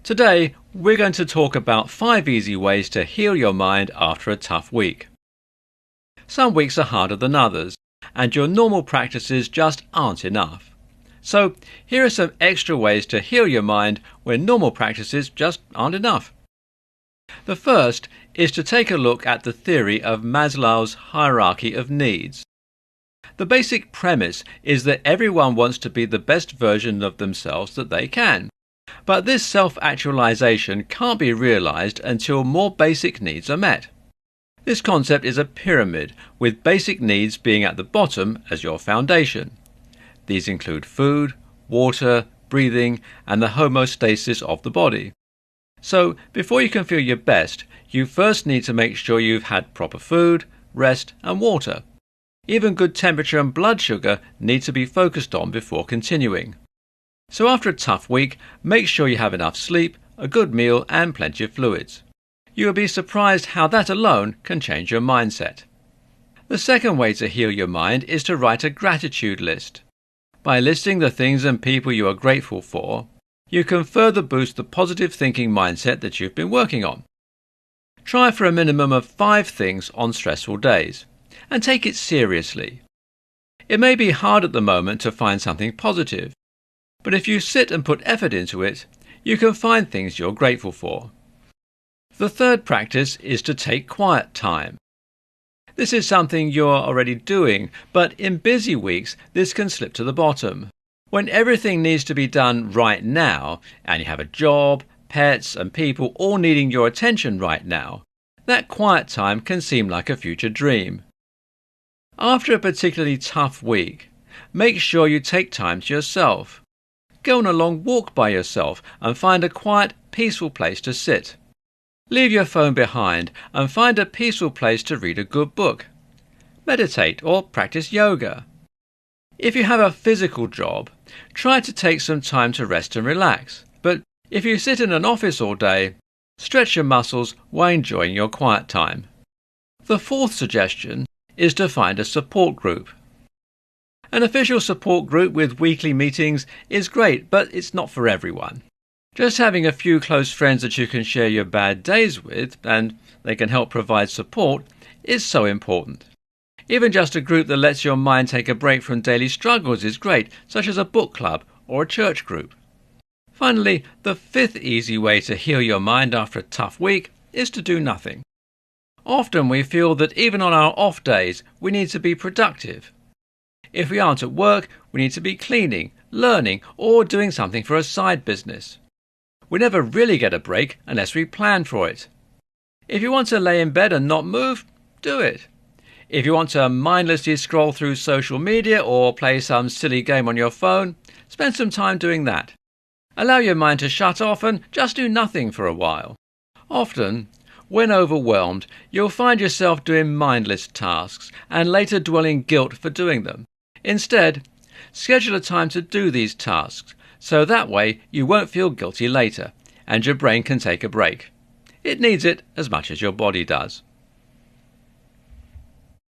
Today, we're going to talk about 5 easy ways to heal your mind after a tough week. Some weeks are harder than others, and your normal practices just aren't enough. So, here are some extra ways to heal your mind when normal practices just aren't enough. The first is to take a look at the theory of Maslow's hierarchy of needs. The basic premise is that everyone wants to be the best version of themselves that they can. But this self-actualization can't be realized until more basic needs are met. This concept is a pyramid, with basic needs being at the bottom as your foundation. These include food, water, breathing, and the homeostasis of the body. So, before you can feel your best, you first need to make sure you've had proper food, rest, and water. Even good temperature and blood sugar need to be focused on before continuing. So after a tough week, make sure you have enough sleep, a good meal, and plenty of fluids. You will be surprised how that alone can change your mindset. The second way to heal your mind is to write a gratitude list. By listing the things and people you are grateful for, you can further boost the positive thinking mindset that you've been working on. Try for a minimum of 5 things on stressful days, and take it seriously. It may be hard at the moment to find something positive, but if you sit and put effort into it, you can find things you're grateful for. The third practice is to take quiet time. This is something you're already doing, but in busy weeks this can slip to the bottom. When everything needs to be done right now, and you have a job, pets and people all needing your attention right now, that quiet time can seem like a future dream. After a particularly tough week, make sure you take time to yourself. Go on a long walk by yourself and find a quiet, peaceful place to sit. Leave your phone behind and find a peaceful place to read a good book. Meditate or practice yoga. If you have a physical job, try to take some time to rest and relax. But if you sit in an office all day, stretch your muscles while enjoying your quiet time. The fourth suggestion is to find a support group. An official support group with weekly meetings is great, but it's not for everyone. Just having a few close friends that you can share your bad days with, and they can help provide support, is so important. Even just a group that lets your mind take a break from daily struggles is great, such as a book club or a church group. Finally, the fifth easy way to heal your mind after a tough week is to do nothing. Often we feel that even on our off days, we need to be productive. If we aren't at work, we need to be cleaning, learning, or doing something for a side business. We never really get a break unless we plan for it. If you want to lay in bed and not move, do it. If you want to mindlessly scroll through social media or play some silly game on your phone, spend some time doing that. Allow your mind to shut off and just do nothing for a while. Often, when overwhelmed, you'll find yourself doing mindless tasks and later dwelling guilt for doing them. Instead, schedule a time to do these tasks, so that way you won't feel guilty later, and your brain can take a break. It needs it as much as your body does.